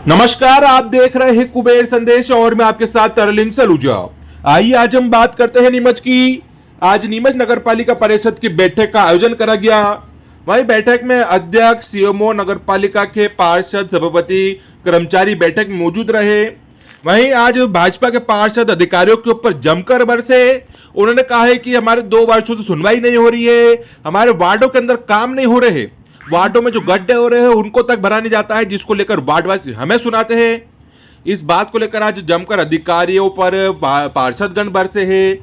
नमस्कार, आप देख रहे हैं कुबेर संदेश और मैं आपके साथ तरलिंग सलूजा। आइए आज हम बात करते हैं नीमच की। आज नीमच नगर पालिका परिषद की बैठक का आयोजन करा गया। वहीं बैठक में अध्यक्ष, सीएमओ, नगर पालिका के पार्षद, सभापति, कर्मचारी बैठक में मौजूद रहे। वहीं आज भाजपा के पार्षद अधिकारियों के ऊपर जमकर बरसे। उन्होंने कहा है कि हमारे 2 वर्षों से सुनवाई नहीं हो रही है, हमारे वार्डों के अंदर काम नहीं हो रहे, वार्डों में जो गड्ढे हो रहे हैं उनको तक भरा नहीं जाता है, जिसको लेकर वार्डवासी हमें सुनाते हैं। इस बात को लेकर आज जमकर अधिकारियों पर पार्षदगण बरसे हैं।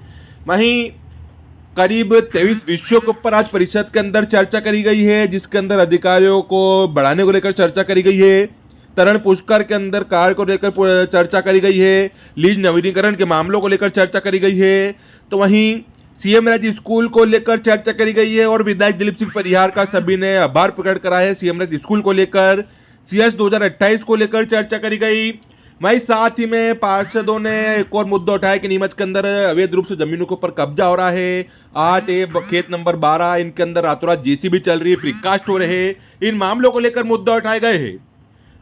वहीं करीब 23 विषयों के ऊपर आज परिषद के अंदर चर्चा करी गई है, जिसके अंदर अधिकारियों को बढ़ाने को लेकर चर्चा करी गई है, तरण पुष्कर के अंदर कार्य को लेकर चर्चा करी गई है, लीज नवीनीकरण के मामलों को लेकर चर्चा करी गई है। तो वहीं सीएम राज स्कूल को लेकर चर्चा करी गई है और विधायक दिलीप सिंह परिहार का सभी ने आभार प्रकट करा है। सीएम राज स्कूल को लेकर CS 2028 को लेकर चर्चा करी गई। वहीं साथ ही में पार्षदों ने एक और मुद्दा उठाया कि नीमच के अंदर अवैध रूप से जमीनों के ऊपर कब्जा हो रहा है। 8A खेत नंबर 12 इनके अंदर रातों रात JCB चल रही है, प्रीकास्ट हो रहे हैं। इन मामलों को लेकर मुद्दा उठाए गए हैं।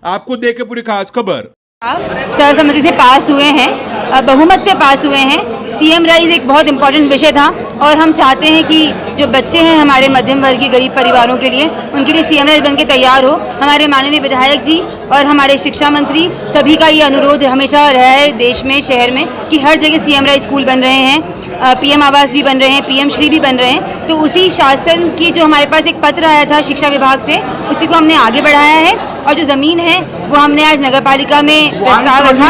आपको देखे पूरी खास खबर। सर्वसम्मति से पास हुए हैं, बहुमत से पास हुए हैं। सीएम राइज एक बहुत इंपॉर्टेंट विषय था और हम चाहते हैं कि जो बच्चे हैं हमारे मध्यम वर्गीय गरीब परिवारों के लिए, उनके लिए सीएम राइज बन के तैयार हो। हमारे माननीय विधायक जी और हमारे शिक्षा मंत्री सभी का ये अनुरोध हमेशा रहा है देश में, शहर में, कि हर जगह सीएम राइज स्कूल बन रहे हैं, PM आवास भी बन रहे हैं, PM श्री भी बन रहे हैं। तो उसी शासन की जो हमारे पास एक पत्र आया था शिक्षा विभाग से, उसी को हमने आगे बढ़ाया है और जो ज़मीन है वो हमने आज नगर पालिका में प्रस्ताव रखा।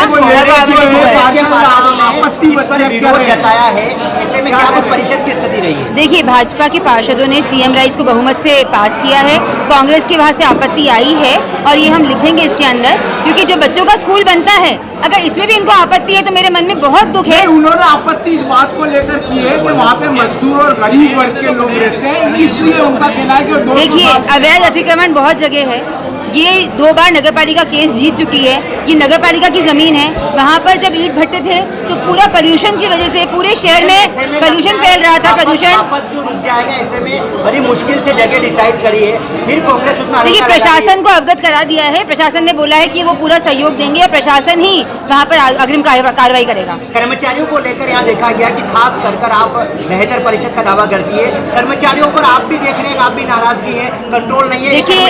जताया है, ऐसे में क्या परिषद की स्थिति रही है? देखिए, भाजपा के पार्षदों ने सीएम राइज को बहुमत से पास किया है। कांग्रेस के वहाँ से आपत्ति आई है और ये हम लिखेंगे इसके अंदर, क्योंकि जो बच्चों का स्कूल बनता है, अगर इसमें भी इनको आपत्ति है तो मेरे मन में बहुत दुख है। उन्होंने आपत्ति इस बात को लेकर की है कि वहाँ पे मजदूर और गरीब वर्ग के लोग रहते हैं, इसलिए उनका कहना है कि देखिए, अवैध अतिक्रमण बहुत जगह है। ये 2 बार नगर पालिका केस जीत चुकी है। ये नगर पालिका की जमीन है। वहाँ पर जब ईंट भट्टे थे तो पूरा पोल्यूशन की वजह से पूरे शहर में पोल्यूशन फैल रहा था। प्रदूषण रुक जाएगा, ऐसे में बड़ी मुश्किल से जगह डिसाइड करी है। फिर कांग्रेस उसमें देखिए, प्रशासन को अवगत करा दिया है। प्रशासन ने बोला है कि वो पूरा सहयोग देंगे और प्रशासन ही वहाँ पर अग्रिम कार्रवाई करेगा। कर्मचारियों को लेकर यहाँ देखा गया कि खास कर आप बेहतर परिषद का दावा करती है, कर्मचारियों पर आप भी देख रहे हैं, आप भी नाराजगी है, कंट्रोल नहीं है। देखिए,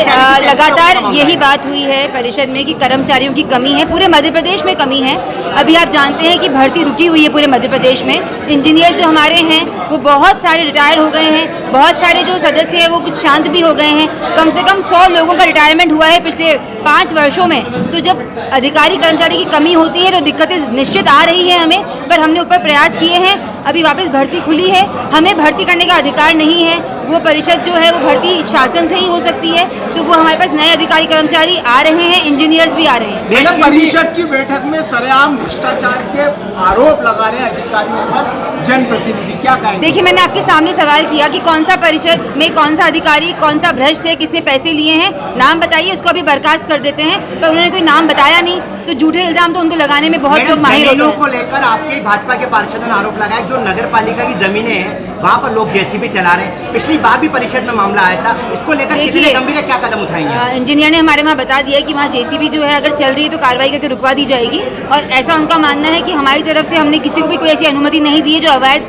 लगातार यही बात हुई है परिषद में कि कर्मचारियों की कमी है, पूरे मध्य प्रदेश में कमी है। अभी आप जानते हैं कि भर्ती रुकी हुई है पूरे मध्य प्रदेश में। इंजीनियर जो हमारे हैं वो बहुत सारे रिटायर हो गए हैं, बहुत सारे जो सदस्य हैं वो कुछ शांत भी हो गए हैं। कम से कम 100 लोगों का रिटायरमेंट हुआ है पिछले 5 वर्षों में। तो जब अधिकारी कर्मचारी की कमी होती है तो दिक्कतें निश्चित आ रही है हमें, पर हमने ऊपर प्रयास किए हैं। अभी वापस भर्ती खुली है, हमें भर्ती करने का अधिकार नहीं है। वो परिषद जो है वो भर्ती शासन से ही हो सकती है। तो वो हमारे पास नए अधिकारी कर्मचारी आ रहे हैं, इंजीनियर्स भी आ रहे हैं। परिषद की बैठक में सरेआम भ्रष्टाचार के आरोप लगा रहे हैं अधिकारियों पर जनप्रतिनिधि, क्या कहेंगे? देखिए, मैंने आपके सामने सवाल किया कि कौन सा परिषद में कौन सा अधिकारी, कौन सा भ्रष्ट है, किसने पैसे लिए हैं, नाम बताइए, उसको अभी बर्खास्त कर देते हैं। पर उन्होंने कोई नाम बताया नहीं, तो झूठे इल्जाम तो उनको लगाने में बहुत लोग माहिर होते हैं। को लेकर आपके भाजपा के पार्षदों ने आरोप लगाया, जो नगर पालिका की जमीनें हैं वहाँ पर लोग JCB चला रहे हैं। पिछली बार भी परिषद में मामला आया था, इसको लेकर किसी गंभीर क्या कदम उठाएंगे? इंजीनियर ने हमारे वहाँ बता दिया कि वहाँ JCB जो है अगर चल रही है तो कार्रवाई करके रुकवा दी जाएगी। और ऐसा उनका मानना है कि हमारी तरफ से हमने किसी को भी कोई ऐसी अनुमति नहीं दी है जो अवैध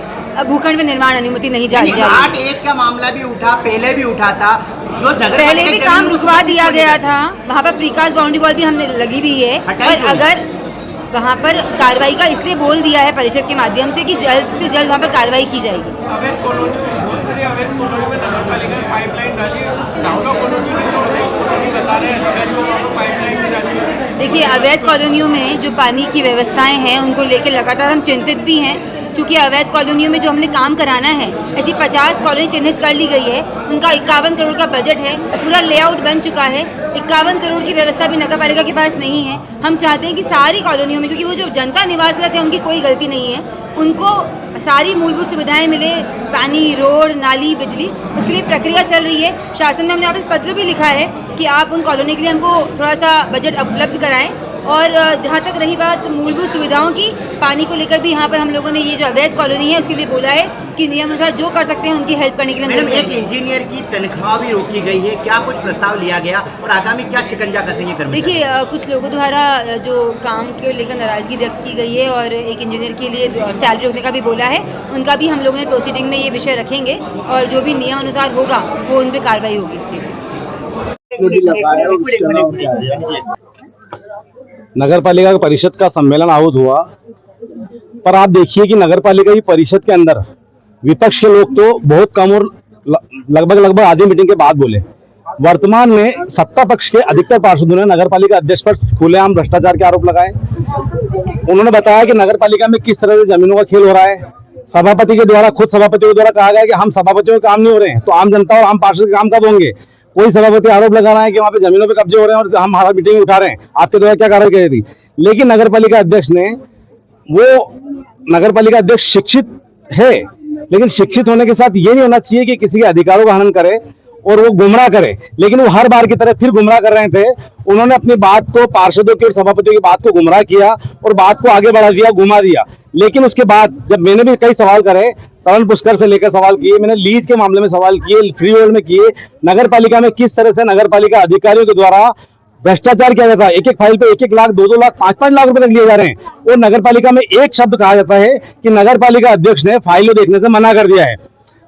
भूखंड में निर्माण अनुमति नहीं जारी जा रही। 8A का मामला भी उठा, पहले भी उठा था, जो पहले भी काम रुकवा दिया गया था। वहाँ पर प्रीकास्ट बाउंड्री वॉल भी हमने लगी हुई है, पर अगर वहाँ पर कार्रवाई का इसलिए बोल दिया है परिषद के माध्यम से कि जल्द से जल्द वहाँ पर कार्रवाई की जाएगी। देखिए, अवैध कॉलोनियों में जो पानी की व्यवस्थाएं हैं उनको लेकर लगातार हम चिंतित भी हैं, क्योंकि अवैध कॉलोनियों में जो हमने काम कराना है, ऐसी 50 कॉलोनी चिन्हित कर ली गई है। उनका 51 करोड़ का बजट है, पूरा लेआउट बन चुका है। 51 करोड़ की व्यवस्था भी नगर पालिका के पास नहीं है। हम चाहते हैं कि सारी कॉलोनियों में, क्योंकि वो जो जनता निवासरत है उनकी कोई गलती नहीं है, उनको सारी मूलभूत सुविधाएं मिले, पानी, रोड, नाली, बिजली, उसके लिए प्रक्रिया चल रही है। शासन में हमने वापस पत्र भी लिखा है कि आप उन कॉलोनी के लिए हमको थोड़ा सा बजट उपलब्ध कराएं और जहाँ तक रही बात मूलभूत सुविधाओं की, पानी को लेकर भी यहाँ पर हम लोगों ने ये जो अवैध कॉलोनी है उसके लिए बोला है कि नियमानुसार जो कर सकते हैं उनकी हेल्प करने के लिए हम मैडम, लोग एक इंजीनियर की तनख्वाह भी रोकी गई है, क्या कुछ प्रस्ताव लिया गया और आगामी क्या शिकंजा कसेंगे कर्मचारी? देखिए, कुछ लोगों द्वारा जो काम को लेकर नाराजगी व्यक्त की गई है और एक इंजीनियर के लिए सैलरी रोकने का भी बोला है, उनका भी हम लोगों ने प्रोसीडिंग में ये विषय रखेंगे और जो भी नियम अनुसार होगा वो उन पर कार्रवाई होगी। नगर पालिका परिषद का सम्मेलन आहूत हुआ, पर आप देखिए कि नगर पालिका की परिषद के अंदर विपक्ष के लोग तो बहुत कम और लगभग आधी मीटिंग के बाद बोले। वर्तमान में सत्ता पक्ष के अधिकतर पार्षदों ने नगर पालिका अध्यक्ष पर खुलेआम भ्रष्टाचार के आरोप लगाए। उन्होंने बताया कि नगर पालिका में किस तरह से जमीनों का खेल हो रहा है। सभापति के द्वारा, खुद सभापतियों के द्वारा कहा गया कि हम सभापतियों के काम नहीं हो रहे हैं, तो आम जनता और आम पार्षद के काम कब होंगे। कोई सभापति आरोप लगा रहा है कि वहाँ पे जमीनों पे कब्जे हो रहे हैं और हम हमारा मीटिंग उठा रहे हैं, आपके द्वारा क्या कार्रवाई की थी। लेकिन नगर पालिका अध्यक्ष ने, वो नगर पालिका अध्यक्ष शिक्षित है, लेकिन शिक्षित होने के साथ ये नहीं होना चाहिए कि किसी के अधिकारों का हनन करे और वो गुमराह करे। लेकिन वो हर बार की तरह फिर गुमराह कर रहे थे। उन्होंने अपनी बात को, पार्षदों की और सभापतियों की बात को गुमराह किया और बात को आगे बढ़ा दिया, घुमा दिया। लेकिन उसके बाद जब मैंने भी कई सवाल करे, तरण पुष्कर से लेकर सवाल किए, मैंने लीज के मामले में सवाल किए, फ्री होल्ड में किए, नगर पालिका में किस तरह से नगर पालिका अधिकारियों के द्वारा भ्रष्टाचार किया जाता है। एक फाइल पे 1 लाख, 2 लाख, 5 लाख रुपए तक लिए जा रहे हैं। और नगर पालिका में एक शब्द कहा जाता है कि नगर पालिका अध्यक्ष ने फाइलें देखने से मना कर दिया है।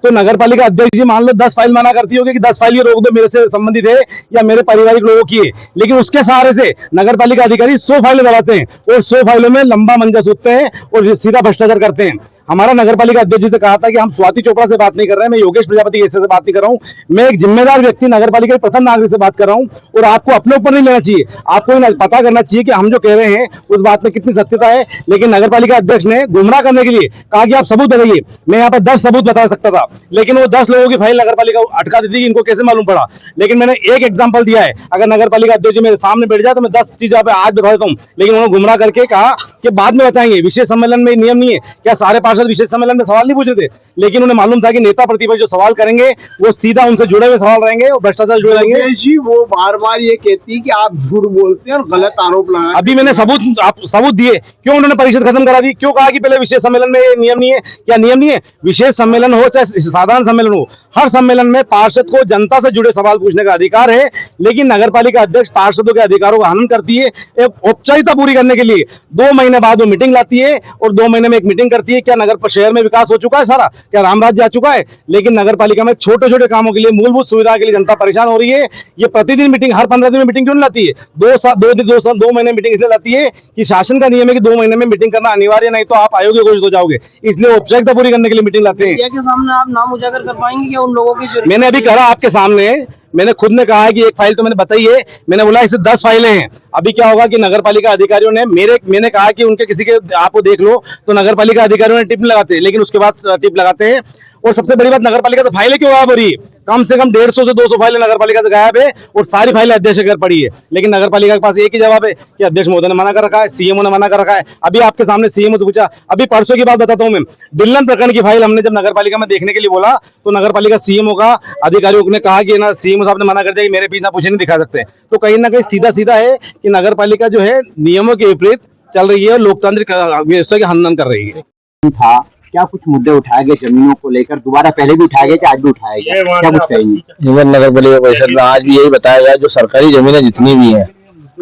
तो नगर पालिका अध्यक्ष जी मान लो 10 फाइल मना करती होगी कि 10 फाइल ये रोक दो, मेरे से संबंधित है या मेरे पारिवारिक लोगों की है, लेकिन उसके सहारे से नगर पालिका अधिकारी 100 फाइलें दबाते हैं और 100 फाइलों में लंबा मंजा सूखते हैं और सीधा भ्रष्टाचार करते हैं। हमारा नगर पालिका अध्यक्ष जी से कहा था कि हम स्वाति चोपड़ा से बात नहीं कर रहे हैं, मैं योगेश प्रजापति ऐसे से बात नहीं कर रहा हूं, मैं एक जिम्मेदार व्यक्ति नगर पालिका के प्रथम नागरिक से बात कर रहा हूं। और आपको अपने ऊपर नहीं लेना चाहिए, आपको पता करना चाहिए कि हम जो कह रहे हैं उस बात में कितनी सत्यता है। लेकिन नगर पालिका अध्यक्ष ने गुमराह करने के लिए कहा कि आप सबूत बताइए। मैं यहाँ पर 10 सबूत बता सकता था, लेकिन वो 10 लोगों की फाइल नगर पालिका अटका दी थी, इनको कैसे मालूम पड़ा। लेकिन मैंने एक एग्जाम्पल दिया है, अगर नगर पालिका अध्यक्ष मेरे सामने बैठ जाए तो मैं 10 चीजें आज बता देता हूँ। लेकिन उन्होंने गुमराह करके कहा कि बाद में बताएंगे, विशेष सम्मेलन में नियम नहीं है। क्या सारे पार्षद विशेष सम्मेलन में सवाल नहीं पूछे थे? लेकिन उन्हें मालूम था कि नेता प्रतिपक्ष जो सवाल करेंगे वो सीधा उनसे जुड़े हुए सवाल रहेंगे और भ्रष्टाचार जुड़े रहेंगे। जी, वो बार बार ये कहती है कि आप झूठ बोलते हैं और गलत आरोप लगाते हैं। अभी मैंने सबूत दिए। क्यों उन्होंने परिषद खत्म करा दी? क्यों कहा कि पहले विशेष सम्मेलन में ये नियम नहीं है? क्या नियम नहीं है? विशेष सम्मेलन हो चाहे साधारण सम्मेलन हो, हर सम्मेलन में पार्षद को जनता से जुड़े सवाल पूछने का अधिकार है। लेकिन नगर पालिका अध्यक्ष पार्षदों के अधिकारों का हनन करती है। एक औपचारिकता पूरी करने के लिए 2 महीने बाद वो मीटिंग लाती है और 2 महीने में एक मीटिंग करती है। क्या नगर शहर में विकास हो चुका है सारा? क्या राम राज्य आ चुका है? लेकिन नगर पालिका में छोटे छोटे कामों के लिए, मूलभूत सुविधा के लिए जनता परेशान हो रही है। ये प्रतिदिन मीटिंग, हर 15 दिन में मीटिंग क्यों नहीं लाती है? 2 महीने मीटिंग इसलिए लाती है कि शासन का नियम है कि 2 महीने में मीटिंग करना अनिवार्य, नहीं तो आप अयोग्य घोषित हो जाओगे। इसलिए औपचारिकता पूरी करने के लिए मीटिंग लाते हैं। के सामने आप नाम उजागर कर पाएंगे क्या उन लोगों की? मैंने अभी कहा आपके सामने, मैंने खुद ने कहा है कि एक फाइल तो मैंने बताई है, मैंने बोला इससे 10 फाइलें हैं। अभी क्या होगा कि नगर पालिका अधिकारियों ने मैंने कहा कि उनके किसी के आपको देख लो, तो नगर पालिका अधिकारियों ने टिप लगाते हैं, लेकिन उसके बाद टिप लगाते हैं। और सबसे बड़ी बात, नगर पालिका से फाइलें क्यों गायब हो रही है? कम से कम 150 से 200 फाइलें नगर पालिका से गायब है और सारी फाइलें अध्यक्ष के घर पड़ी है। लेकिन नगर पालिका के पास एक ही जवाब है कि अध्यक्ष महोदय ने मना कर रखा है, सीएमओ ने मना कर रखा है। अभी आपके सामने सीएमओ से पूछा, अभी परसों की बात बताता हूँ मैं, दिल्लन प्रकरण की फाइल हमने जब नगर पालिका में देखने के लिए बोला तो नगर पालिका सीएमओ का अधिकारियों ने कहा कि ना, सीएमओ साहब ने मना कर दिया कि मेरे पीछे पूछे नहीं दिखा सकते। तो कहीं ना कहीं सीधा सीधा है कि नगर पालिका जो है नियमों के विपरीत चल रही है और लोकतांत्रिक व्यवस्था के हनन कर रही है। था क्या कुछ मुद्दे उठाए गए जमीनों को लेकर? दोबारा पहले भी उठाए गए कि आज भी उठाए गए? क्या कुछ कहेंगे? निगम नगर पालिका परिषद में आज भी यही बताया गया, जो सरकारी जमीनें जितनी भी हैं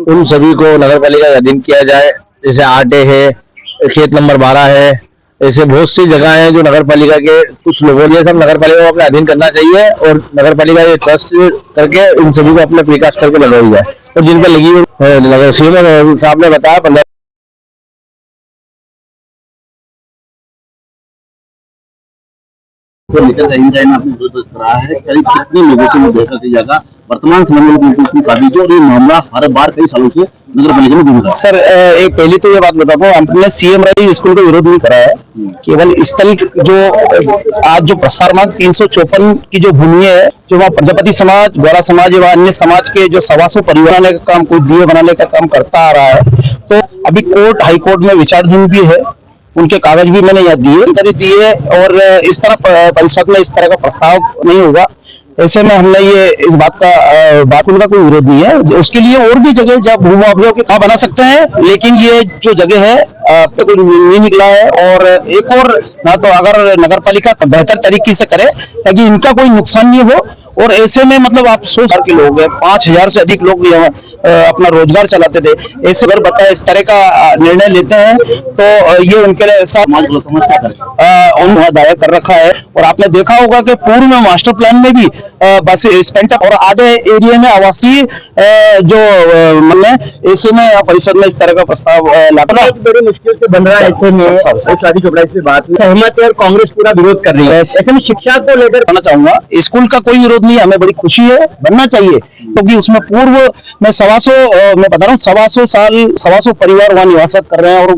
उन सभी को नगर पालिका के अधीन किया जाए। जैसे आटे है, खेत नंबर 12 है, ऐसे बहुत सी जगह हैं जो नगर पालिका के कुछ लोगों ने सब नगर पालिका को अपने अधीन करना चाहिए और नगर पालिका ये ट्रस्ट करके इन सभी को अपने विकास करके लगाई जाए। और जिन पर लगी नगर सीएम साहब ने बताया 15 तो लेकर आपने जो करा है, करीब कितने लोगों से मुद्दा की जाएगा वर्तमान समय में काफी जो ये मामला हर बार कई सालों से नगर पालिका में दूर है। सर, एक पहले तो ये बात बताता हूँ, हमने सीएम राइज स्कूल का विरोध नहीं करा है। केवल स्थल जो आज जो प्रसार मार्ग 354 की जो भूमि है, जो वहाँ प्रजापति समाज, गौरा समाज एवं अन्य समाज के जो सवासों परिवार बनाने का काम, कोई दिए बनाने का काम करता आ रहा है, तो अभी कोर्ट, हाई कोर्ट में विचाराधीन भी है। उनके कागज भी मैंने यहाँ दिए और इस तरह परिषद में इस तरह का प्रस्ताव नहीं होगा। ऐसे में हमने ये इस बात का उनका कोई विरोध नहीं है। उसके लिए और भी जगह जब भू मुआवजा की बना सकते हैं, लेकिन ये जो जगह है अब तक नहीं निकला है। और एक और ना तो अगर नगर पालिका बेहतर तरीके से करे ताकि इनका कोई नुकसान नहीं हो। और ऐसे में मतलब आप 100 के लोग हैं, 5,000 से अधिक लोग यहाँ अपना रोजगार चलाते थे। ऐसे अगर बताए इस तरह का निर्णय लेते हैं तो ये उनके लिए ऐसा उन्होंने दायर कर रखा है। और आपने देखा होगा कि पूर्व में मास्टर प्लान में भी बस स्पेंट और आधे एरिया में आवासीय जो मतलब ऐसे में परिषद में इस तरह का प्रस्ताव लाना बड़ी मुश्किल से बन रहा है। ऐसे में शादी चोपड़ा से बात सहमत है और कांग्रेस पूरा विरोध कर रही है। ऐसे में शिक्षा को लेकर कहना चाहूंगा, स्कूल का कोई विरोध नहीं है, हमें बड़ी खुशी है, बनना चाहिए। क्योंकि उसमें पूर्व में 125 मैं बता रहा हूँ 125 परिवार वहाँ निवास कर रहे हैं। और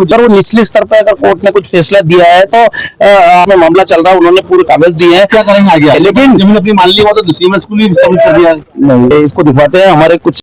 अगर वो निचले स्तर पर अगर कोर्ट ने कुछ फैसला दिया है तो मामला चल रहा है, उन्होंने पूरे कागज दिए हैं, क्या करेंगे आगे। लेकिन जमीन अपनी मान ली वो तो दूसरी में स्कूल ही कर दिया। नहीं, इसको दिखवाते हैं हमारे कुछ